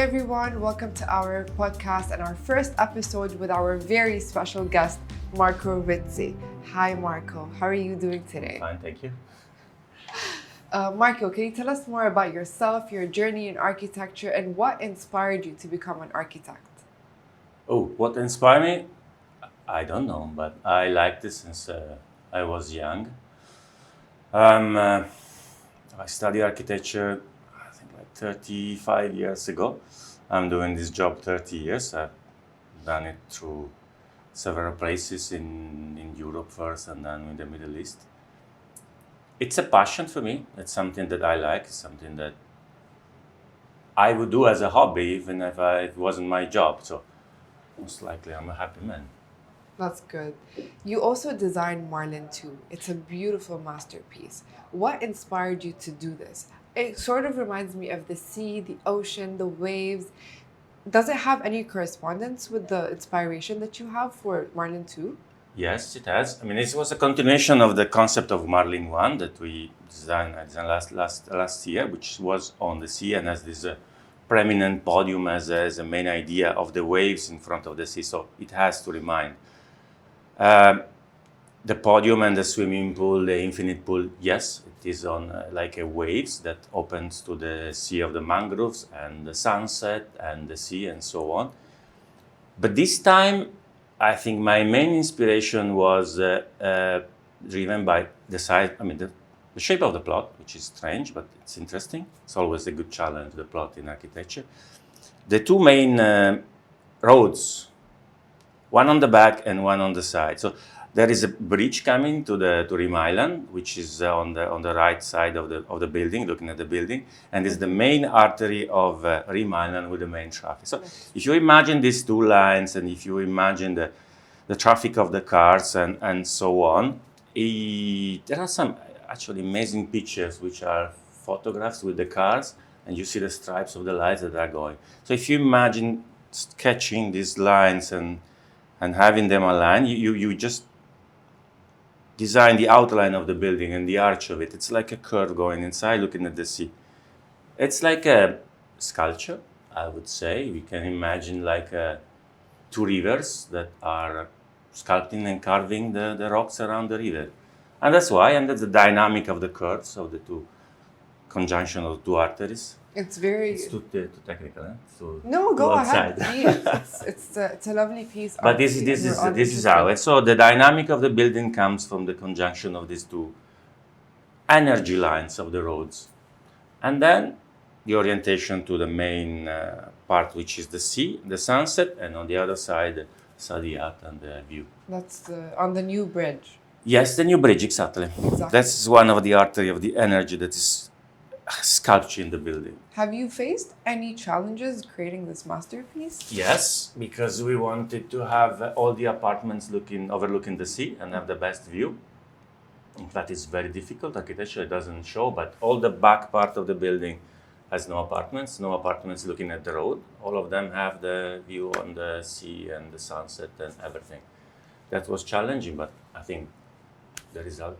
everyone, welcome to our podcast and our first episode with our very special guest, Marco Rizzi. Hi Marco, how are you doing today? Fine, thank you. Marco, can you tell us more about yourself, your journey in architecture, and what inspired you to become an architect? Oh, what inspired me? I don't know, but I liked it since I was young. I studied architecture, I think like 35 years ago. I'm doing this job 30 years. I've done it through several places in Europe first and then in the Middle East. It's a passion for me. It's something that I like. It's something that I would do as a hobby even if it wasn't my job. So most likely I'm a happy man. That's good. You also designed Marlin 2. It's a beautiful masterpiece. What inspired you to do this? It sort of reminds me of the sea, the ocean, the waves. Does it have any correspondence with the inspiration that you have for Marlin 2? Yes, it has. I mean, it was a continuation of the concept of Marlin 1 that I designed last year, which was on the sea and has this preeminent podium as a main idea of the waves in front of the sea. So it has to remind. The podium and the swimming pool, the infinite pool, yes, it is on like a waves that opens to the sea of the mangroves and the sunset and the sea and so on. But this time, I think my main inspiration was driven by the size, the shape of the plot, which is strange, but it's interesting. It's always a good challenge, the plot in architecture. The two main roads, one on the back and one on the side. So there is a bridge coming to Rim Island, which is on the right side of the building, looking at the building, and is the main artery of Rim Island with the main traffic. So if you imagine these two lines, and if you imagine the traffic of the cars and so on, there are some actually amazing pictures which are photographs with the cars, and you see the stripes of the lights that are going. So if you imagine sketching these lines and having them aligned, you just design the outline of the building and the arch of it. It's like a curve going inside, looking at the sea. It's like a sculpture, I would say. We can imagine like two rivers that are sculpting and carving the rocks around the river. And that's why, and that's the dynamic of the curves of the two conjunction of two arteries. It's very... It's too technical, eh? No, go ahead. It's a lovely piece. But this is how it. So the dynamic of the building comes from the conjunction of these two energy lines of the roads, and then the orientation to the main part, which is the sea, the sunset, and on the other side, Saadiyat and the view. That's on the new bridge. Yes, the new bridge, exactly. That's one of the artery of the energy that is sculpture in the building. Have you faced any challenges creating this masterpiece? Yes, because we wanted to have all the apartments overlooking the sea and have the best view. In fact, it's very difficult. Architecture doesn't show, but all the back part of the building has no apartments looking at the road. All of them have the view on the sea and the sunset and everything. That was challenging, but I think the result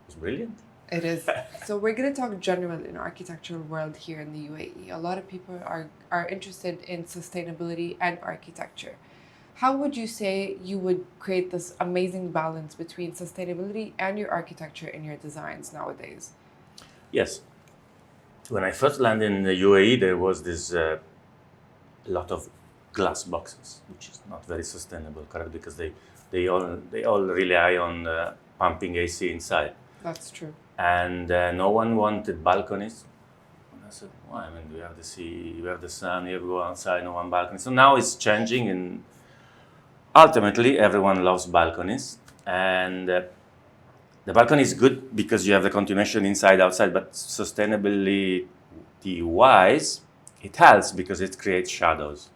was brilliant. It is. So we're going to talk general in architectural world here in the UAE. A lot of people are interested in sustainability and architecture. How would you say you would create this amazing balance between sustainability and your architecture in your designs nowadays? Yes. When I first landed in the UAE, there was this lot of glass boxes, which is not very sustainable, correct? Because they all rely on pumping AC inside. That's true. And no one wanted balconies. And I said, why? I mean, we have the sea, we have the sun, you go outside, no one balcony. So now it's changing, and ultimately everyone loves balconies. And the balcony is good because you have the continuation inside, outside, but sustainability-wise, it helps because it creates shadows.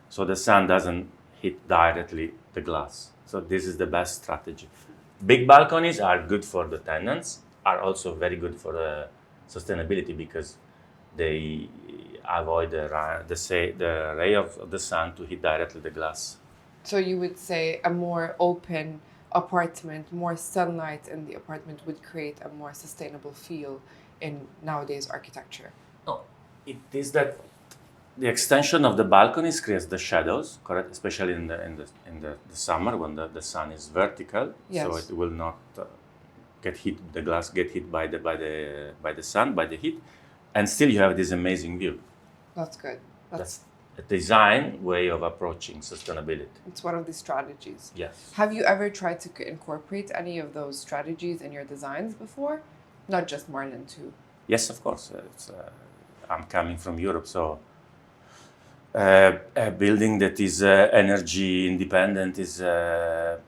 So the sun doesn't hit directly the glass. So this is the best strategy. Big balconies are good for the tenants, are also very good for the sustainability because they avoid the ray of the sun to hit directly the glass. So you would say a more open apartment, more sunlight in the apartment would create a more sustainable feel in nowadays architecture? No, it is that the extension of the balconies creates the shadows, correct? Especially in the summer when the sun is vertical, Yes. so it will not get hit. The glass get hit by the sun, by the heat, and still you have this amazing view. That's good. That's a design way of approaching sustainability. It's one of the strategies. Yes. Have you ever tried to incorporate any of those strategies in your designs before? Not just Marlin too. Yes, of course. I'm coming from Europe, so a building that is energy independent is the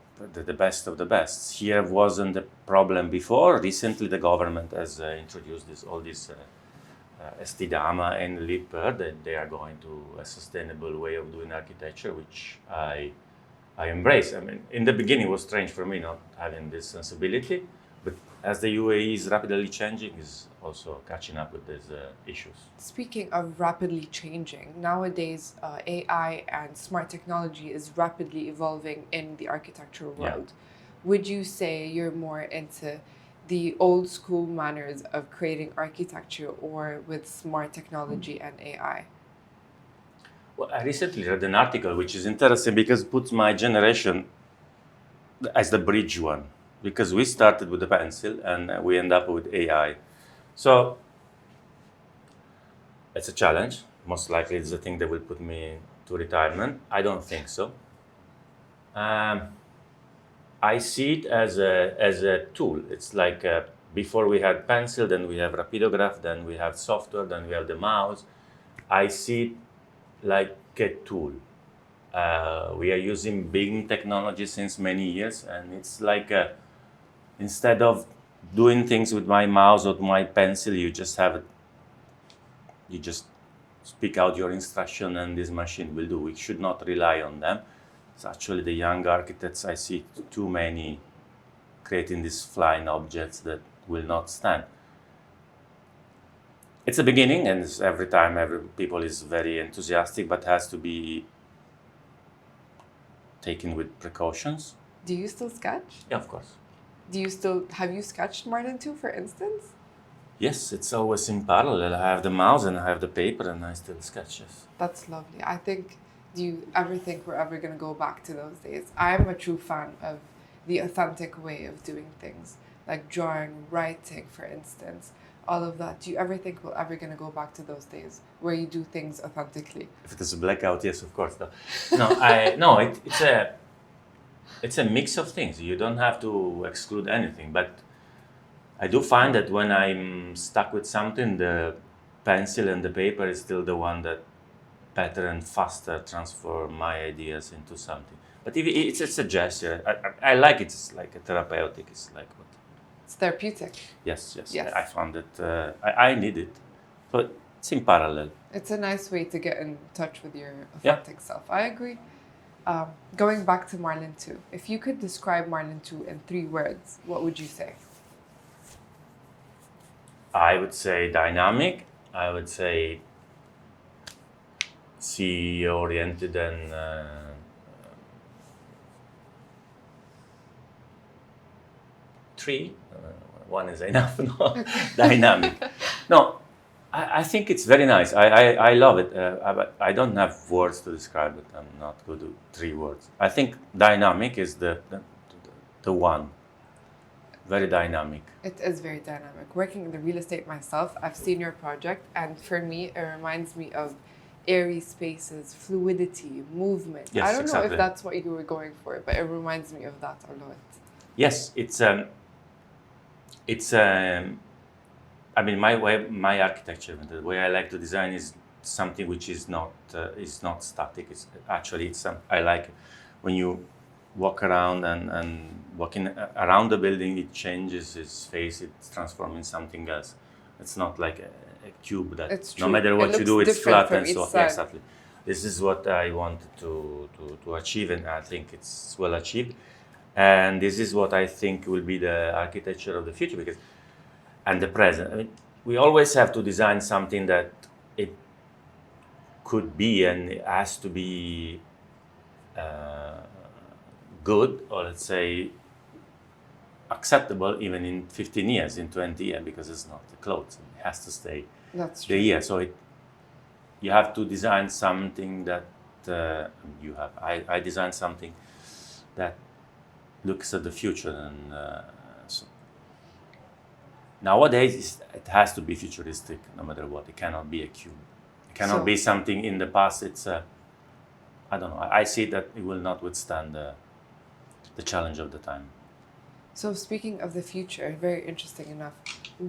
best of the best. Here wasn't a problem before. Recently, the government has introduced all these Estidama and Lipper, that they are going to a sustainable way of doing architecture, which I embrace. I mean, in the beginning, it was strange for me not having this sensibility, but as the UAE is rapidly changing, is also catching up with these issues. Speaking of rapidly changing, nowadays AI and smart technology is rapidly evolving in the architectural world. Would you say you're more into the old school manners of creating architecture or with smart technology and AI? Well, I recently read an article which is interesting because it puts my generation as the bridge one, because we started with the pencil and we end up with AI. So it's a challenge. Most likely it's the thing that will put me to retirement. I don't think so. I see it as a tool. It's like before we had pencil, then we have rapidograph, then we have software, then we have the mouse. I see it like a tool. We are using big technology since many years, and it's like instead of doing things with my mouse or my pencil, you just speak out your instruction, and this machine will do. We should not rely on them. It's actually the young architects, I see too many creating these flying objects that will not stand. It's a beginning, and every time people is very enthusiastic, but has to be taken with precautions. Do you still sketch? Yeah, of course. Have you sketched Marlin too, for instance? Yes, it's always in parallel. I have the mouse and I have the paper, and I still sketch. Yes. That's lovely. Do you ever think we're ever going to go back to those days? I'm a true fan of the authentic way of doing things, like drawing, writing, for instance, all of that. Do you ever think we're ever going to go back to those days where you do things authentically? If it is a blackout, yes, of course. It's a mix of things. You don't have to exclude anything, but I do find that when I'm stuck with something, the pencil and the paper is still the one that better and faster transform my ideas into something. But if it's a gesture, I like it. It's like a therapeutic. It's like what? It's therapeutic. Yes. I found it. I need it. So it's in parallel. It's a nice way to get in touch with your authentic self. I agree. Going back to Marlin 2, if you could describe Marlin 2 in 3 words, what would you say? I would say dynamic. I would say CEO-oriented and one is enough. No, dynamic. No, I think it's very nice. I love it. But I don't have words to describe it. I'm not good with 3 words. I think dynamic is the one. Very dynamic. It is very dynamic. Working in the real estate myself, I've seen your project, and for me, it reminds me of airy spaces, fluidity, movement. Yes, I don't know exactly. if that's what you were going for, but it reminds me of that a lot. Yes, I mean, my architecture, the way I like to design is something which is not static. I like when you walk around and walking around the building, it changes its face, it's transformed in something else. It's not like a cube that no matter what you do, it's flat and so on. Yeah, exactly. This is what I wanted to achieve, and I think it's well achieved. And this is what I think will be the architecture of the future, and the present. I mean, we always have to design something that it could be, and it has to be good, or let's say acceptable, even in 15 years, in 20 years, because it's not the clothes. It has to stay That's the true. year. So you have to design something that I designed something that looks at the future, and so nowadays it has to be futuristic no matter what. It cannot be a cube. It cannot be something in the past. It's I don't know. I see that it will not withstand the challenge of the time. So speaking of the future, very interesting enough,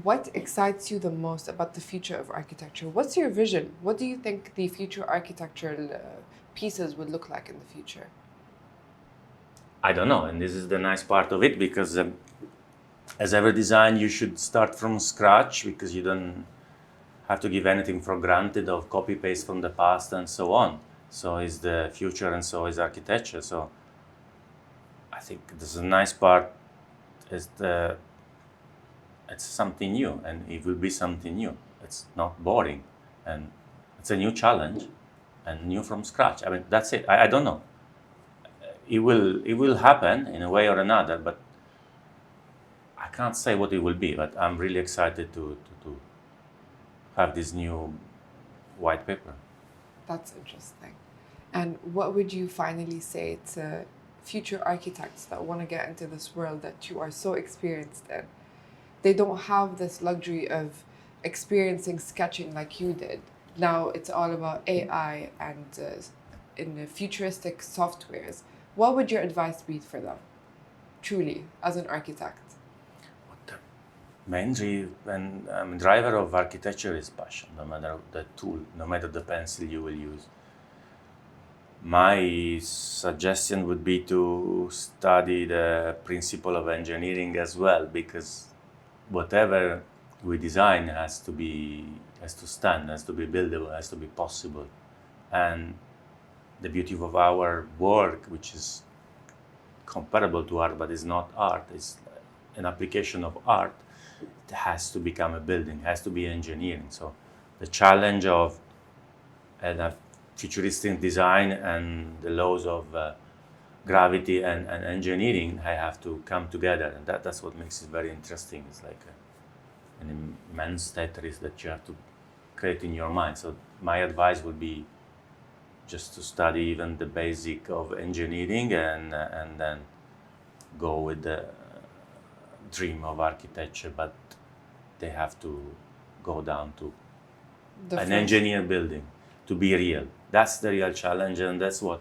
what excites you the most about the future of architecture? What's your vision? What do you think the future architectural pieces would look like in the future? I don't know, and this is the nice part of it, because as every design, you should start from scratch, because you don't have to give anything for granted or copy paste from the past and so on. So is the future, and so is architecture. So I think this is a nice part. It's something new, and it will be something new. It's not boring, and it's a new challenge, and new from scratch. I mean, that's it. I don't know. It will happen in a way or another, but I can't say what it will be. But I'm really excited to have this new white paper. That's interesting. And what would you finally say to future architects that want to get into this world that you are so experienced in? They don't have this luxury of experiencing sketching like you did. Now it's all about AI and in the futuristic softwares. What would your advice be for them, truly, as an architect? The main driver of architecture is passion, no matter the tool, no matter the pencil you will use. My suggestion would be to study the principle of engineering as well, because whatever we design has to stand, has to be buildable, has to be possible. And the beauty of our work, which is comparable to art but is not art, is an application of art. It has to become a building, has to be engineering. So the challenge of futuristic design and the laws of gravity and engineering, I have to come together, and that's what makes it very interesting. It's like an immense Tetris that you have to create in your mind. So my advice would be just to study even the basic of engineering, and then go with the dream of architecture, but they have to go down to an engineered building to be real. That's the real challenge, and that's what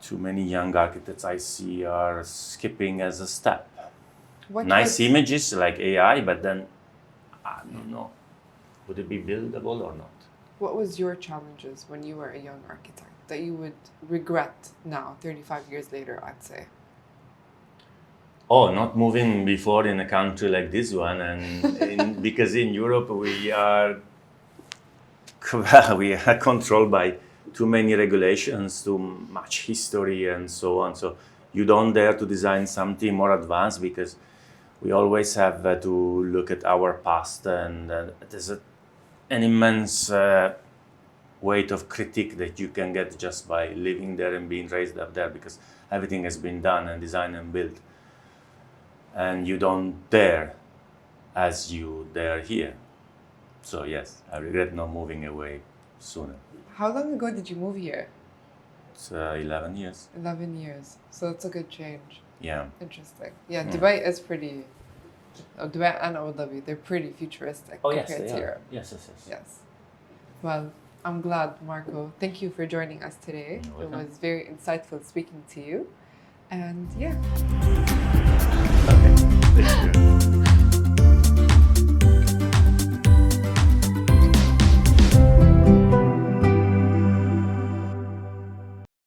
too many young architects I see are skipping as a step. Nice images like AI, but then I don't know, would it be buildable or not? What was your challenges when you were a young architect that you would regret now, 35 years later, I'd say? Oh, not moving before in a country like this one, and because in Europe we are controlled by too many regulations, too much history, and so on. So you don't dare to design something more advanced, because we always have to look at our past, and there's an immense weight of critique that you can get just by living there and being raised up there, because everything has been done and designed and built. And you don't dare as you dare here. So yes, I regret not moving away sooner. How long ago did you move here? It's 11 years. 11 years. So it's a good change. Yeah. Interesting. Yeah, Dubai is pretty... Dubai and Abu Dhabi, they're pretty futuristic compared to Europe. Yes. Well, I'm glad, Marco. Thank you for joining us today. It was very insightful speaking to you. And yeah.